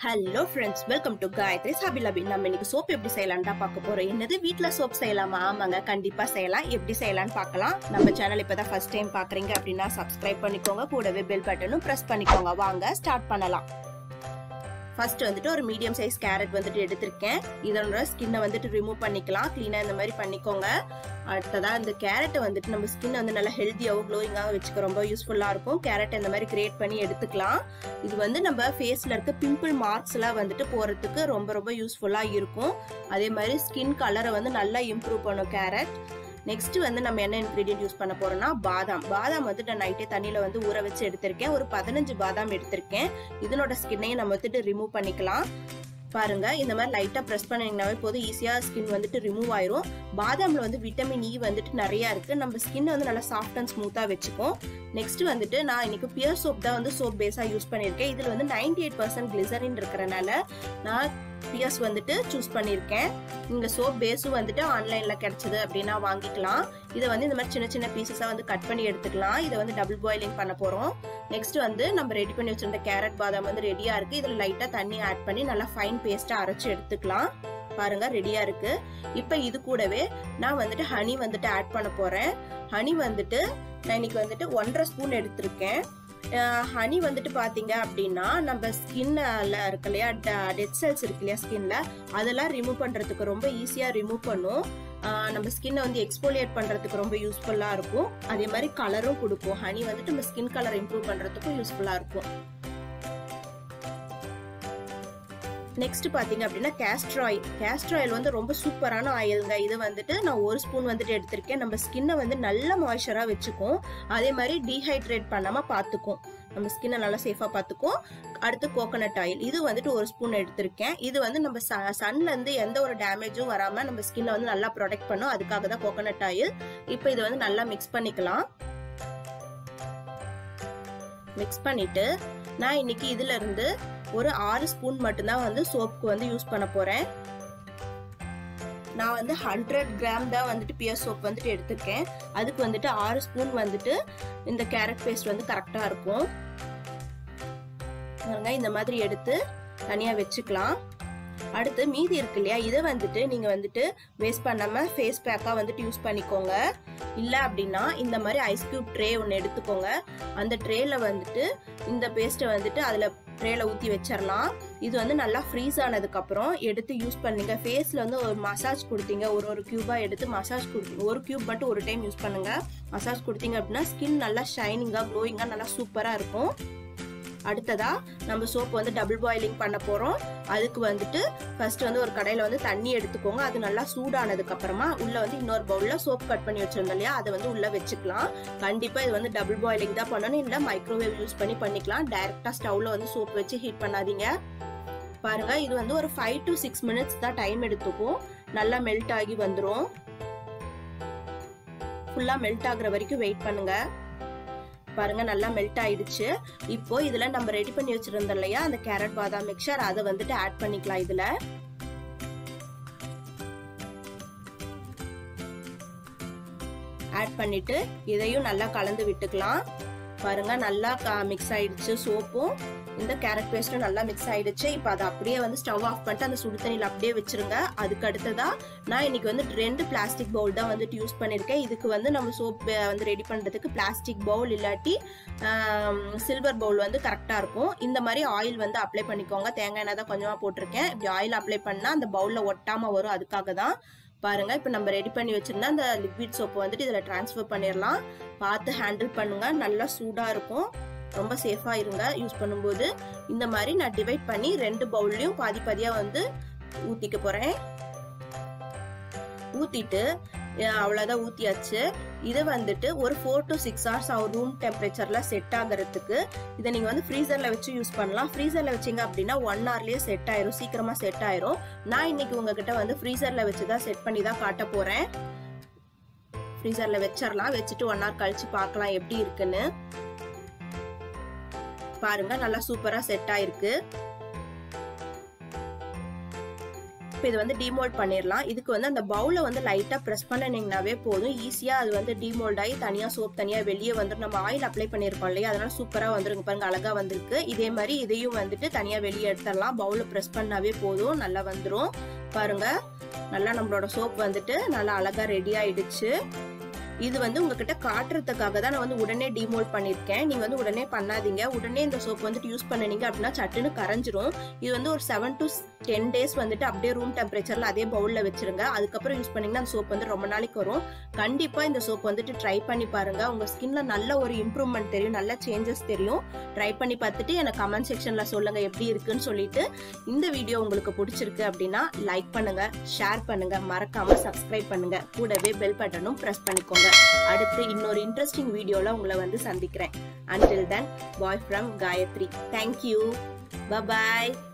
Hello friends, welcome to gayathri.hobbylobby. நம்ம இன்னைக்கு soap எப்படி செய்யலாம்டா பார்க்க போறோம். என்னது வீட்ல சோப் செய்யலாமா? ஆமாங்க, கண்டிப்பா செய்யலாம். எப்படி செய்யலாம்னு பார்க்கலாம். நம்ம சேனல் இப்பதான் ஃபர்ஸ்ட் டைம் பாக்குறீங்க அப்படின்னா சப்ஸ்கிரைப் பண்ணிக்கோங்க. கூடவே பெல் பட்டனும் பிரஸ் பண்ணிக்கோங்க. வாங்க ஸ்டார்ட் பண்ணலாம். ஃபர்ஸ்ட் வந்துட்டு ஒரு மீடியம் சைஸ் கேரட் வந்துட்டு எடுத்திருக்கேன். இதோட ஸ்கின்னை வந்துட்டு ரிமூவ் பண்ணிக்கலாம். கிளீனா இந்த மாதிரி பண்ணிக்கோங்க. அடுத்ததா இந்த கேரட்டை வந்துட்டு நம்ம ஸ்கின் வந்து நல்லா ஹெல்த்தியாகவும் க்ளோயிங்காக வச்சுக்க ரொம்ப யூஸ்ஃபுல்லாக இருக்கும். கேரட் இந்த மாதிரி கிரியேட் பண்ணி எடுத்துக்கலாம். இது வந்து நம்ம ஃபேஸில் இருக்க பிம்பிள் மார்க்ஸ் எல்லாம் வந்துட்டு போகிறதுக்கு ரொம்ப ரொம்ப யூஸ்ஃபுல்லாக இருக்கும். அதே மாதிரி ஸ்கின் கலரை வந்து நல்லா இம்ப்ரூவ் பண்ணும் கேரட். நெக்ஸ்ட் வந்து நம்ம என்ன இன்கிரீடியன்ட் யூஸ் பண்ண போறோம்னா பாதாம் வந்து நான் நைட்டே தண்ணியில வந்து ஊற வச்சு எடுத்திருக்கேன். ஒரு 15 பாதாம் எடுத்திருக்கேன். இதனோட ஸ்கின்னையும் நம்ம வந்துட்டு ரிமூவ் பண்ணிக்கலாம். பாருங்க, இந்த மாதிரி லைட்டா பிரஸ் பண்ணீங்கன்னாவே போதும், ஈஸியா ஸ்கின் வந்துட்டு ரிமூவ் ஆயிரும். பாதாம்ல வந்து விட்டமின் இ வந்துட்டு நிறைய இருக்கு. நம்ம ஸ்கின் வந்து நல்லா சாஃப்ட் அண்ட் ஸ்மூத்தா வச்சுக்கும். நெக்ஸ்ட் வந்துட்டு நான் இன்னைக்கு பியர் சோப் தான் வந்து சோப் பேஸா யூஸ் பண்ணிருக்கேன். இதுல வந்து 98% கிளிசரின் இருக்கிறனால நான் பியர்ஸ் வந்துட்டு சூஸ் பண்ணிருக்கேன். இந்த சோப் பேஸும் வந்துட்டு ஆன்லைன்ல கிடைச்சது அப்படின்னா வாங்கிக்கலாம். இதை வந்து இந்த மாதிரி சின்ன சின்ன பீசஸா வந்து கட் பண்ணி எடுத்துக்கலாம். இதை வந்து டபுள் பாயிலிங் பண்ண போறோம். நெக்ஸ்ட் வந்து நம்ம ரெடி பண்ணி வச்சிருந்த கேரட் பாதாம் வந்து ரெடியா இருக்கு. இதுல லைட்டா தண்ணி ஆட் பண்ணி நல்லா ஃபைன் பேஸ்டா அரைச்சு எடுத்துக்கலாம். பாருங்க, ரெடியா இருக்கு. இப்ப இது கூடவே நான் வந்துட்டு ஹனி வந்துட்டு ஆட் பண்ண போறேன். ஹனி வந்துட்டு நான் இன்னைக்கு வந்துட்டு 1.5 ஸ்பூன் எடுத்திருக்கேன். ஹனி வந்துட்டு பாத்தீங்க அப்படின்னா நம்ம ஸ்கின்ல இருக்கு இல்லையா, டெட் செல்ஸ் இருக்கு இல்லையா ஸ்கின்ல, அதெல்லாம் ரிமூவ் பண்றதுக்கு ரொம்ப ஈஸியா ரிமூவ் பண்ணும். நம்ம ஸ்கின்னை வந்து எக்ஸ்போலியேட் பண்றதுக்கு ரொம்ப யூஸ்ஃபுல்லா இருக்கும். அதே மாதிரி கலரும் கொடுக்கும். ஹனி வந்துட்டு நம்ம ஸ்கின் கலர் இம்ப்ரூவ் பண்றதுக்கும் யூஸ்ஃபுல்லா இருக்கும். நெக்ஸ்ட் பாத்தீங்க அப்படின்னா கேஸ்டர் ஆயில் வந்து ரொம்ப சூப்பரான ஆயிலுங்க. இது வந்துட்டு நான் 1 ஸ்பூன் வந்துட்டு எடுத்திருக்கேன். நம்ம ஸ்கின்னை வந்து நல்ல மாய்ஸ்சரா வச்சுக்கும். அதே மாதிரி டீஹைட்ரேட் பண்ணாம பாத்துக்கும். நம்ம ஸ்கின்னை நல்லா சேஃபா பாத்துக்கும். அடுத்து கோகோனட் ஆயில், இது வந்துட்டு 1 ஸ்பூன் எடுத்திருக்கேன். இது வந்து நம்ம சன்ல இருந்து எந்த ஒரு டேமேஜும் வராம நம்ம ஸ்கின்னை வந்து நல்லா ப்ரொடெக்ட் பண்ணும். அதுக்காக தான் கோகோனட் ஆயில். இப்போ இதை வந்து நல்லா மிக்ஸ் பண்ணிக்கலாம். மிக்ஸ் பண்ணிட்டு நான் இன்னைக்கு இதுல இருந்து ஒரு 6 ஸ்பூன் மட்டும்தான் வந்து சோப்புக்கு வந்து யூஸ் பண்ண போறேன். நான் வந்து 100 கிராம் தான் வந்துட்டு பியர் சோப் வந்துட்டு எடுத்திருக்கேன். அதுக்கு வந்துட்டு 6 ஸ்பூன் வந்துட்டு இந்த கேரட் பேஸ்ட் வந்து கரெக்டா இருக்கும். இந்த மாதிரி எடுத்து தனியா வச்சுக்கலாம். அடுத்து மீதி இருக்கு இல்லையா, இதை வந்துட்டு நீங்க வந்துட்டு வேஸ்ட் பண்ணாம ஃபேஸ் பேக்கா வந்துட்டு யூஸ் பண்ணிக்கோங்க. இல்ல அப்படின்னா இந்த மாதிரி ஐஸ் கியூப் ட்ரே ஒன்னு எடுத்துக்கோங்க. அந்த ட்ரேல வந்துட்டு இந்த பேஸ்ட்டை வந்துட்டு அதுல ட்ரேல ஊத்தி வச்சிடலாம். இது வந்து நல்லா ஃப்ரீஸ் ஆனதுக்கு அப்புறம் எடுத்து யூஸ் பண்ணீங்க. ஃபேஸ்ல வந்து ஒரு மசாஜ் கொடுத்தீங்க. ஒரு கியூபா எடுத்து மசாஜ் கொடுத்தீங்க. ஒரு கியூப் மட்டும் ஒரு டைம் யூஸ் பண்ணுங்க. மசாஜ் கொடுத்தீங்க அப்படின்னா ஸ்கின் நல்லா ஷைனிங்கா க்ளோயிங்கா நல்லா சூப்பரா இருக்கும். அடுத்ததா நம்ம சோப் வந்து டபுள் பாயிலிங் பண்ண போறோம். அதுக்கு வந்துட்டு ஃபர்ஸ்ட் வந்து ஒரு கடையில வந்து தண்ணி எடுத்துக்கோங்க. அது நல்லா சூடானதுக்கு அப்புறமா உள்ள வந்து இன்னொரு பவுல்ல சோப் கட் பண்ணி வச்சிருந்தோம் இல்லையா, அதை வந்து உள்ள வச்சுக்கலாம். கண்டிப்பா இது வந்து டபுள் பாயிலிங் தான் பண்ணணும். இல்ல மைக்ரோவேவ் யூஸ் பண்ணிக்கலாம். டைரக்டா ஸ்டவ்ல வந்து சோப் வச்சு ஹீட் பண்ணாதீங்க. பாருங்க, இது வந்து ஒரு 5 to 6 மினிட்ஸ் தான் டைம் எடுத்துக்கும். நல்லா மெல்ட் ஆகி வந்துடும். ஃபுல்லா மெல்ட் ஆகுற வரைக்கும் வெயிட் பண்ணுங்க. பாருங்க, நல்லா மெல்ட் ஆயிடுச்சு. இப்போ இதுல நம்ம ரெடி பண்ணி வச்சிருந்தோம் இல்லையா அந்த கேரட் பாதாம் மிக்சர், அதை வந்துட்டு ஆட் பண்ணிக்கலாம். இதுல ஆட் பண்ணிட்டு இதையும் நல்லா கலந்து விட்டுக்கலாம். பாருங்க, நல்லா மிக்ஸ் ஆயிடுச்சு. சோப்பும் இந்த கேரட் பேஸ்டும் நல்லா மிக்ஸ் ஆயிடுச்சு. இப்போ அதை அப்படியே வந்து ஸ்டவ் ஆஃப் பண்ணிட்டு அந்த சுடு தண்ணியில் அப்படியே வச்சிருங்க. அதுக்கு அடுத்ததா நான் இன்னைக்கு வந்து 2 பிளாஸ்டிக் பவுல் தான் வந்துட்டு யூஸ் பண்ணிருக்கேன். இதுக்கு வந்து நம்ம சோப் வந்து ரெடி பண்றதுக்கு பிளாஸ்டிக் பவுல் இல்லாட்டி சில்வர் பவுல் வந்து கரெக்டா இருக்கும். இந்த மாதிரி ஆயில் வந்து அப்ளை பண்ணிக்கோங்க. தேங்காய் எண்ணெய் தான் கொஞ்சமா போட்டிருக்கேன். இப்படி ஆயில் அப்ளை பண்ணா அந்த பவுல்ல ஒட்டாம வரும். அதுக்காக தான். பாருங்க, இப்ப நம்ம ரெடி பண்ணி வச்சிருந்தா அந்த லிக்விட் சோப் வந்துட்டு இதுல டிரான்ஸ்ஃபர் பண்ணிடலாம். பார்த்து ஹேண்டில் பண்ணுங்க. நல்லா சூடா இருக்கும். ரொம்ப சேஃபா இருங்க யூஸ் பண்ணும்போது. இந்த மாதிரி நான் டிவைட் பண்ணி 2 பவுல்லையும் பாதி பாதியா வந்து ஊத்திக்க போறேன். ஊத்திட்டு அவ்வளவுதான், ஊத்தியாச்சு. இதை வந்துட்டு ஒரு 4 to 6 ஹவர்ஸ் ரூம் டெம்பரேச்சர்ல செட் ஆகிறதுக்கு இதை நீங்க வந்து ஃப்ரீசர்ல வச்சு யூஸ் பண்ணலாம். ஃப்ரீசர்ல வச்சீங்க அப்படின்னா 1 ஹவர்லயே செட் ஆயிரும். சீக்கிரமா செட் ஆயிரும். நான் இன்னைக்கு உங்ககிட்ட வந்து ஃப்ரீசர்ல வச்சுதான் செட் பண்ணி தான் காட்ட போறேன். ஃப்ரீசர்ல வச்சிடலாம். வச்சுட்டு 1 ஹவர் கழிச்சு பார்க்கலாம் எப்படி இருக்குன்னு. பாருங்க, நல்லா சூப்பரா செட் ஆயிருக்கு. இப்போ இது வந்து டீமோல்ட் பண்ணிடலாம். இதுக்கு வந்து அந்த பவுலை வந்து லைட்டா பிரஸ் பண்ணினீங்கன்னாவே போதும். ஈஸியா அது வந்து டீமோல்ட் ஆகி தனியா சோப் தனியா வெளியே வந்துடும். நம்ம ஆயில் அப்ளை பண்ணிருக்கோம் இல்லையா, அதனால சூப்பரா வந்துருங்க பாருங்க, அழகா வந்திருக்கு. இதே மாதிரி இதையும் வந்துட்டு தனியா வெளியே எடுத்துடலாம். பவுல பிரஸ் பண்ணாவே போதும், நல்லா வந்துடும் பாருங்க. நல்லா நம்மளோட சோப் வந்துட்டு நல்லா அழகா ரெடி ஆயிடுச்சு. இது வந்து உங்ககிட்ட காட்டுறதுக்காக தான் நான் வந்து உடனே டிமோல்ட் பண்ணிருக்கேன். நீங்க வந்து உடனே பண்ணாதீங்க. உடனே இந்த சோப் வந்துட்டு யூஸ் பண்ணீங்க அப்படின்னா சட்டுன்னு கரைஞ்சிரும். இது வந்து ஒரு 7 to 10 days வந்துட்டு அப்படியே ரூம் டெம்பரேச்சர்ல அதே பவுல்ல வச்சிருங்க. அதுக்கப்புறம் யூஸ் பண்ணீங்கன்னா அந்த சோப் வந்து ரொம்ப நாளைக்கு வரும். கண்டிப்பா இந்த சோப் வந்துட்டு ட்ரை பண்ணி பாருங்க. உங்க ஸ்கின்ல நல்ல ஒரு இம்ப்ரூவ்மெண்ட் தெரியும், நல்ல சேஞ்சஸ் தெரியும். ட்ரை பண்ணி பார்த்துட்டு எனக்கு கமெண்ட் செக்ஷன்ல சொல்லுங்க எப்படி இருக்குன்னு சொல்லிட்டு. இந்த வீடியோ உங்களுக்கு பிடிச்சிருக்கு அப்படின்னா லைக் பண்ணுங்க, ஷேர் பண்ணுங்க, மறக்காம சப்ஸ்கிரைப் பண்ணுங்க. கூடவே பெல் பட்டனும் பிரஸ் பண்ணிக்கோங்க. அடுத்து இன்னொரு இன்ட்ரெஸ்டிங் வீடியோல உங்களை வந்து சந்திக்கிறேன். Until then, bye from Gayatri. Thank you. Bye bye.